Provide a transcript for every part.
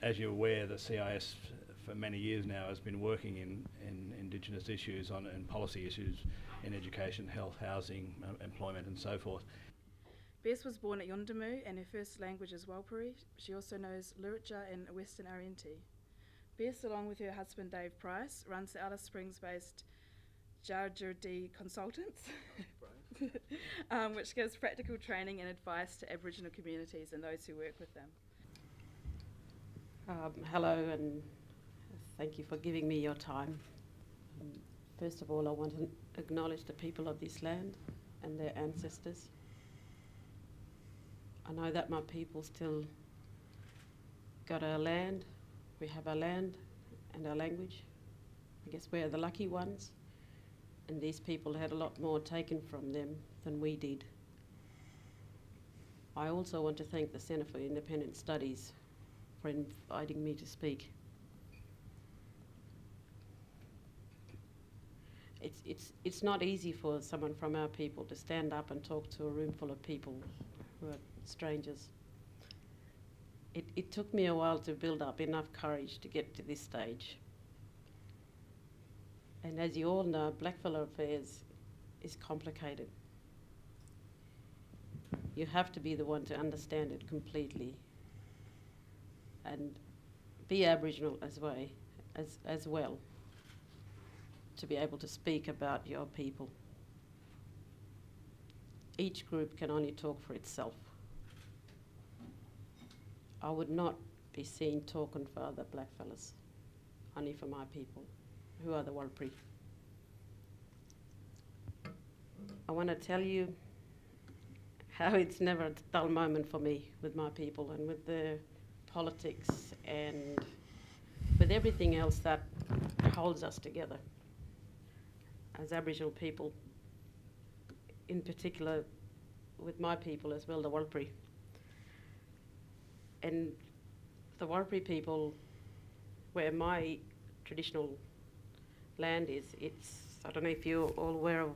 As you're aware, the CIS for many years now has been working in Indigenous issues and policy issues in education, health, housing, employment and so forth. Bess was born at Yundamu and her first language is Warlpiri. She also knows Luritja and Western Arienti. Bess, along with her husband Dave Price, runs the Alice Springs-based Jarjurdi Consultants, which gives practical training and advice to Aboriginal communities and those who work with them. Hello, and thank you for giving me your time. First of all, I want to acknowledge the people of this land and their ancestors. I know that my people still got our land. We have our land and our language. I guess we're the lucky ones, and these people had a lot more taken from them than we did. I also want to thank the Centre for Independent Studies for inviting me to speak. It's not easy for someone from our people to stand up and talk to a room full of people who are strangers. It took me a while to build up enough courage to get to this stage. And as you all know, Blackfella affairs is complicated. You have to be the one to understand it completely and be Aboriginal as well to be able to speak about your people. Each group can only talk for itself. I would not be seen talking for other blackfellas, only for my people, who are the Warlpiri. I want to tell you how it's never a dull moment for me with my people and with the politics and with everything else that holds us together as Aboriginal people, in particular with my people as well, the Warlpiri. And the Warlpiri people, where my traditional land is, I don't know if you're all aware of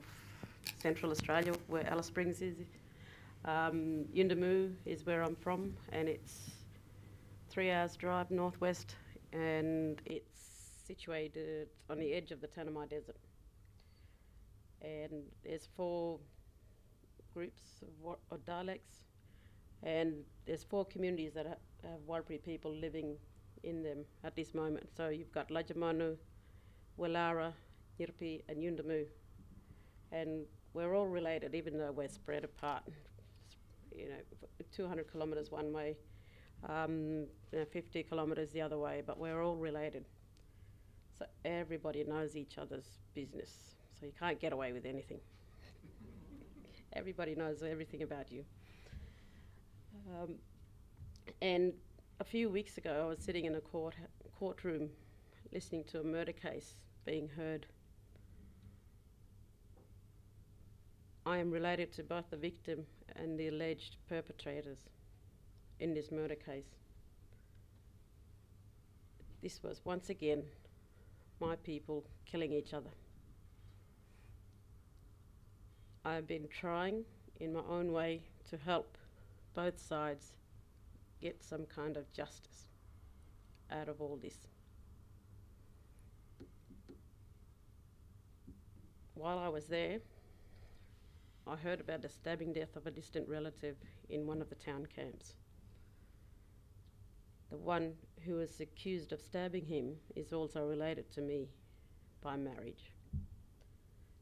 Central Australia, where Alice Springs is. Yundamu is where I'm from, and it's 3 hours drive northwest, and it's situated on the edge of the Tanami Desert. And there's 4 groups of dialects, and there's 4 communities that have Warlpiri people living in them at this moment. So you've got Lajamanu, Wellara, Yirpi and Yundamu. And we're all related, even though we're spread apart, 200 kilometres one way, 50 kilometres the other way, but we're all related. So everybody knows each other's business, so you can't get away with anything. Everybody knows everything about you. And a few weeks ago, I was sitting in a courtroom listening to a murder case being heard. I am related to both the victim and the alleged perpetrators in this murder case. This was once again my people killing each other. I've been trying in my own way to help both sides get some kind of justice out of all this. While I was there, I heard about the stabbing death of a distant relative in one of the town camps. The one who was accused of stabbing him is also related to me by marriage.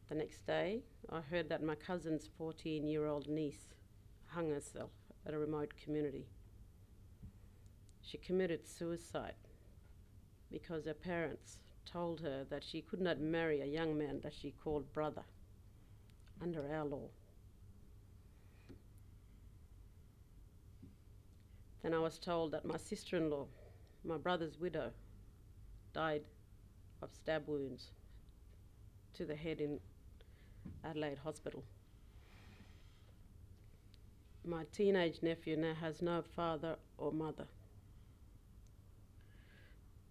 The next day, I heard that my cousin's 14-year-old niece hung herself at a remote community. She committed suicide because her parents told her that she could not marry a young man that she called brother under our law. Then I was told that my sister-in-law, my brother's widow, died of stab wounds to the head in Adelaide Hospital. My teenage nephew now has no father or mother.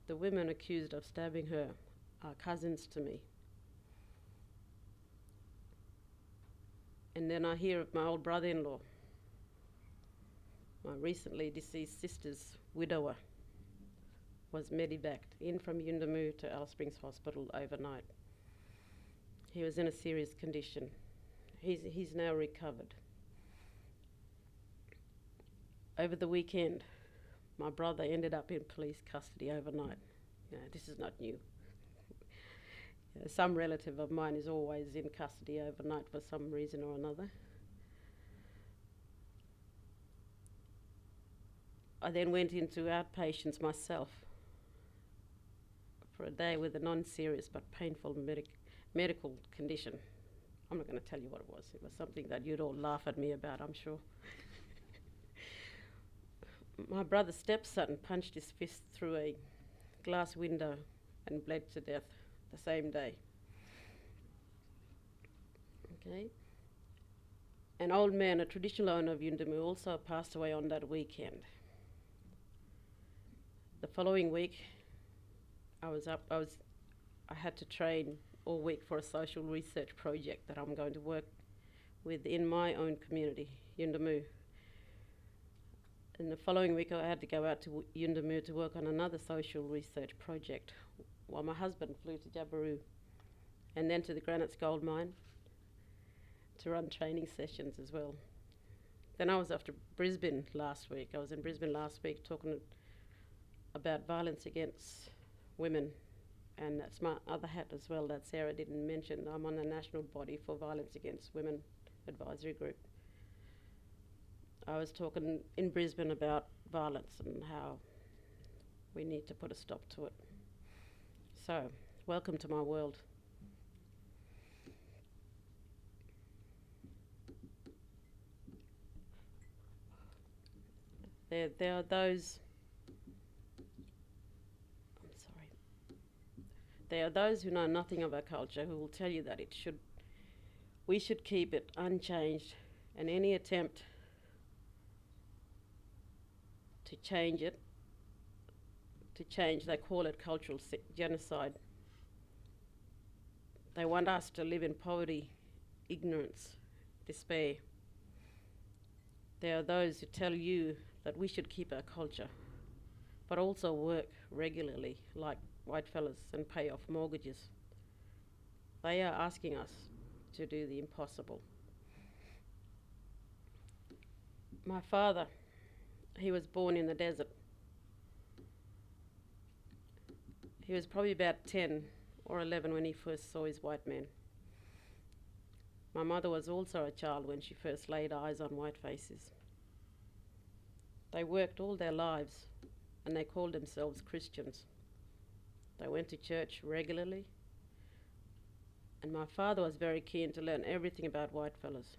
The women accused of stabbing her are cousins to me. And then I hear of my old brother-in-law, my recently deceased sister's widower, was medevaced in from Yuendamu to Alice Springs Hospital overnight. He was in a serious condition. He's now recovered. Over the weekend, my brother ended up in police custody overnight. This is not new. Some relative of mine is always in custody overnight for some reason or another. I then went into outpatients myself for a day with a non-serious but painful medical condition. I'm not going to tell you what it was. It was something that you'd all laugh at me about, I'm sure. My brother's stepson punched his fist through a glass window and bled to death the same day. Okay. An old man, a traditional owner of Yuendamu, also passed away on that weekend. The following week, I had to train all week for a social research project that I'm going to work with in my own community, Yuendamu. And the following week, I had to go out to Yuendamu to work on another social research project, while my husband flew to Jabiru and then to the Granites Gold Mine to run training sessions as well. Then I was off to Brisbane last week. I was in Brisbane last week talking about violence against women, and that's my other hat as well that Sarah didn't mention. I'm on the National Body for Violence Against Women Advisory Group. I was talking in Brisbane about violence and how we need to put a stop to it. So, welcome to my world. There are those who know nothing of our culture who will tell you that we should keep it unchanged, and any attempt to change, they call it cultural genocide. They want us to live in poverty, ignorance, despair. There are those who tell you that we should keep our culture, but also work regularly like whitefellas and pay off mortgages. They are asking us to do the impossible. My father, he was born in the desert. He was probably about 10 or 11 when he first saw his white man. My mother was also a child when she first laid eyes on white faces. They worked all their lives and they called themselves Christians. They went to church regularly, and my father was very keen to learn everything about whitefellas.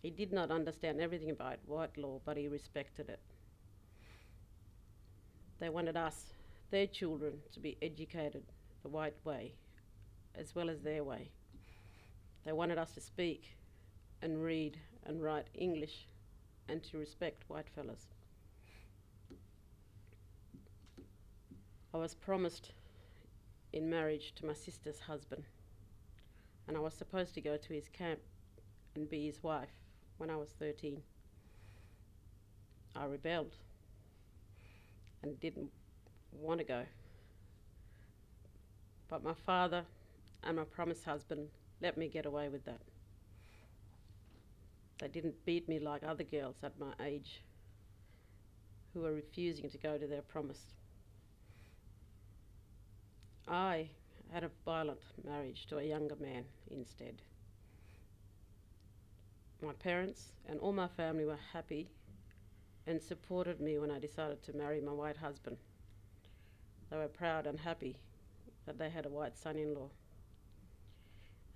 He did not understand everything about white law, but he respected it. They wanted us, their children, to be educated the white way, as well as their way. They wanted us to speak and read and write English and to respect whitefellas. I was promised in marriage to my sister's husband, and I was supposed to go to his camp and be his wife when I was 13. I rebelled and didn't want to go. But my father and my promised husband let me get away with that. They didn't beat me like other girls at my age who were refusing to go to their promise. I had a violent marriage to a younger man instead. My parents and all my family were happy and supported me when I decided to marry my white husband. They were proud and happy that they had a white son-in-law.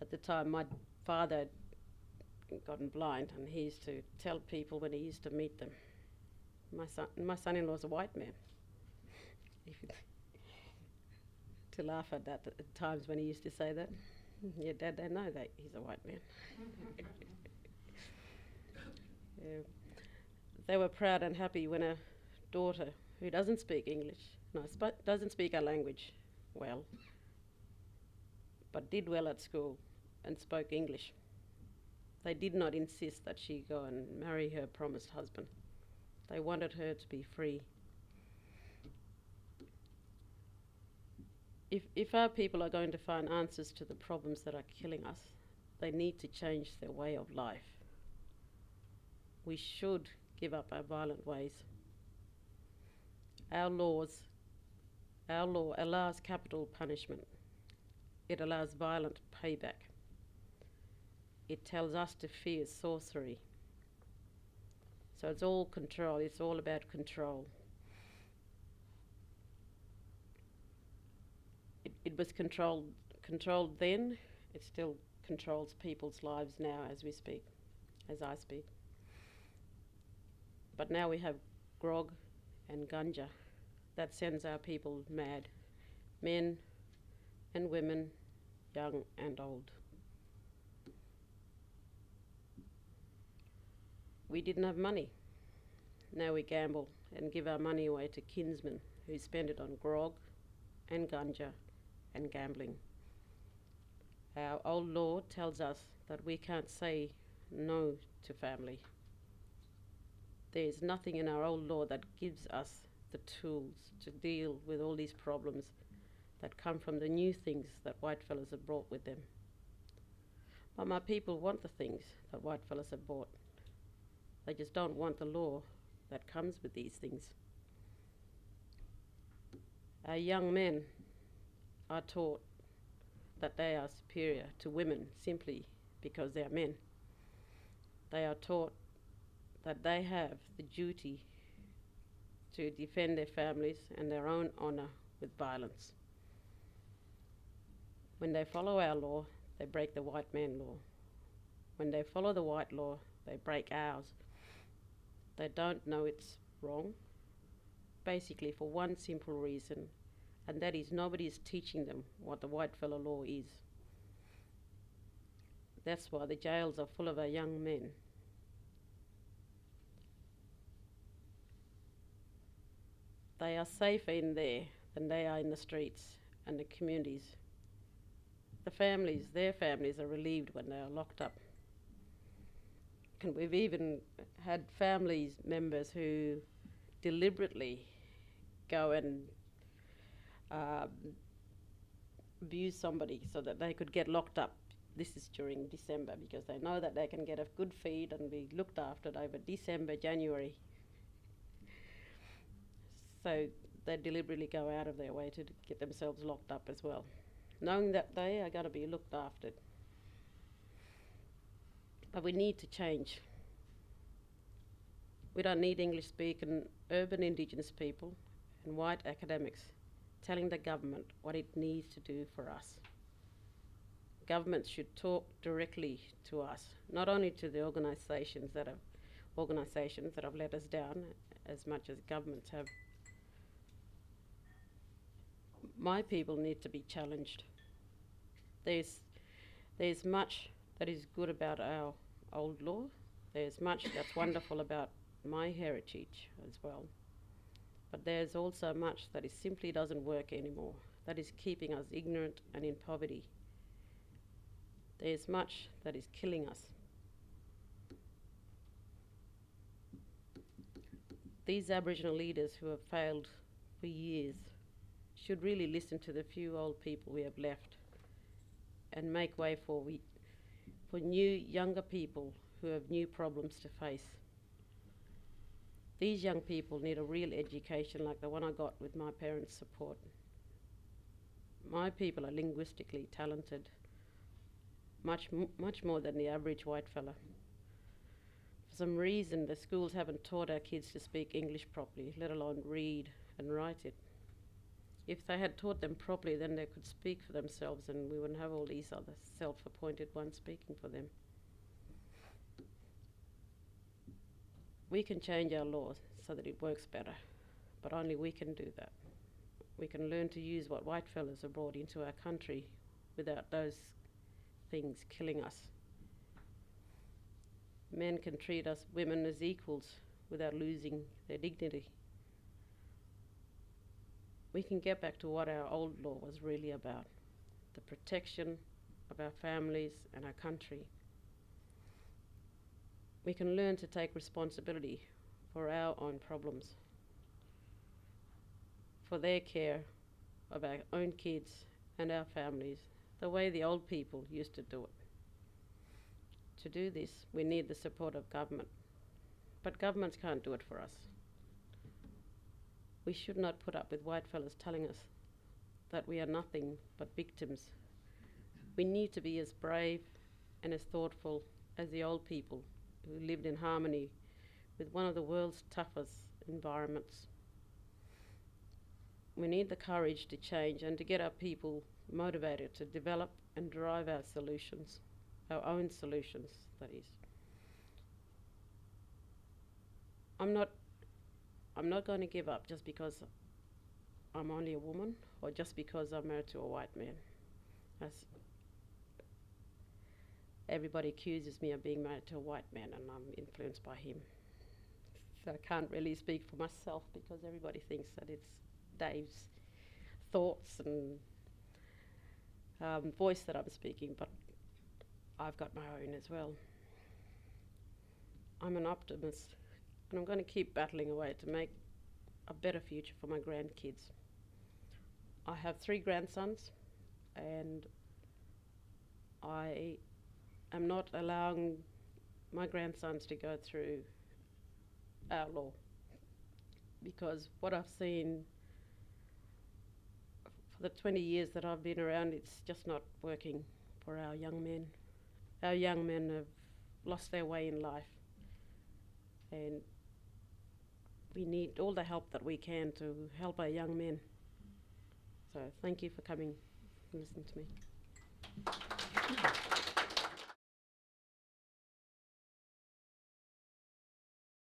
At the time, my father had gotten blind, and he used to tell people when he used to meet them, my son-in-law's a white man. To laugh at that at times when he used to say that. Your dad, they know that he's a white man. They were proud and happy when a daughter who doesn't speak English, doesn't speak our language well, but did well at school and spoke English. They did not insist that she go and marry her promised husband. They wanted her to be free. If our people are going to find answers to the problems that are killing us, they need to change their way of life. We should give up our violent ways. Our law allows capital punishment. It allows violent payback. It tells us to fear sorcery. So it's all control. It's all about control. It was controlled then. It still controls people's lives now as we speak, as I speak. But now we have grog and ganja that sends our people mad, men and women, young and old. We didn't have money. Now we gamble and give our money away to kinsmen who spend it on grog and ganja and gambling. Our old law tells us that we can't say no to family. There's nothing in our old law that gives us the tools to deal with all these problems that come from the new things that whitefellas have brought with them. But my people want the things that whitefellas have brought. They just don't want the law that comes with these things. Our young men are taught that they are superior to women simply because they are men. They are taught that they have the duty to defend their families and their own honour with violence. When they follow our law, they break the white man law. When they follow the white law, they break ours. They don't know it's wrong, basically for one simple reason, and that is nobody is teaching them what the Whitefella law is. That's why the jails are full of our young men. They are safer in there than they are in the streets and the communities. Their families are relieved when they are locked up. And we've even had family members who deliberately go and abuse somebody so that they could get locked up. This is during December because they know that they can get a good feed and be looked after over December, January. So they deliberately go out of their way to get themselves locked up as well, knowing that they are going to be looked after. But we need to change. We don't need English-speaking urban Indigenous people and white academics telling the government what it needs to do for us. Government should talk directly to us, not only to the organisations that have let us down as much as governments have. My people need to be challenged. There's much that is good about our old law. There's much that's wonderful about my heritage as well. But there's also much that simply doesn't work anymore, that is keeping us ignorant and in poverty. There's much that is killing us. These Aboriginal leaders who have failed for years should really listen to the few old people we have left and make way for new, younger people who have new problems to face. These young people need a real education like the one I got with my parents' support. My people are linguistically talented, much more than the average white fella. For some reason, the schools haven't taught our kids to speak English properly, let alone read and write it. If they had taught them properly, then they could speak for themselves and we wouldn't have all these other self-appointed ones speaking for them. We can change our laws so that it works better, but only we can do that. We can learn to use what whitefellas have brought into our country without those things killing us. Men can treat us women as equals without losing their dignity. We can get back to what our old law was really about, the protection of our families and our country. We can learn to take responsibility for our own problems, for their care of our own kids and our families the way the old people used to do it. To do this, we need the support of government, but governments can't do it for us. We should not put up with whitefellas telling us that we are nothing but victims. We need to be as brave and as thoughtful as the old people who lived in harmony with one of the world's toughest environments. We need the courage to change and to get our people motivated to develop and drive our solutions, our own solutions, that is. I'm not going to give up just because I'm only a woman or just because I'm married to a white man. As everybody accuses me of being married to a white man and I'm influenced by him. So I can't really speak for myself because everybody thinks that it's Dave's thoughts and voice that I'm speaking, but I've got my own as well. I'm an optimist and I'm going to keep battling away to make a better future for my grandkids. I have 3 grandsons and I am not allowing my grandsons to go through our law because what I've seen for the 20 years that I've been around, it's just not working for our young men. Our young men have lost their way in life and we need all the help that we can to help our young men. So thank you for coming and listening to me.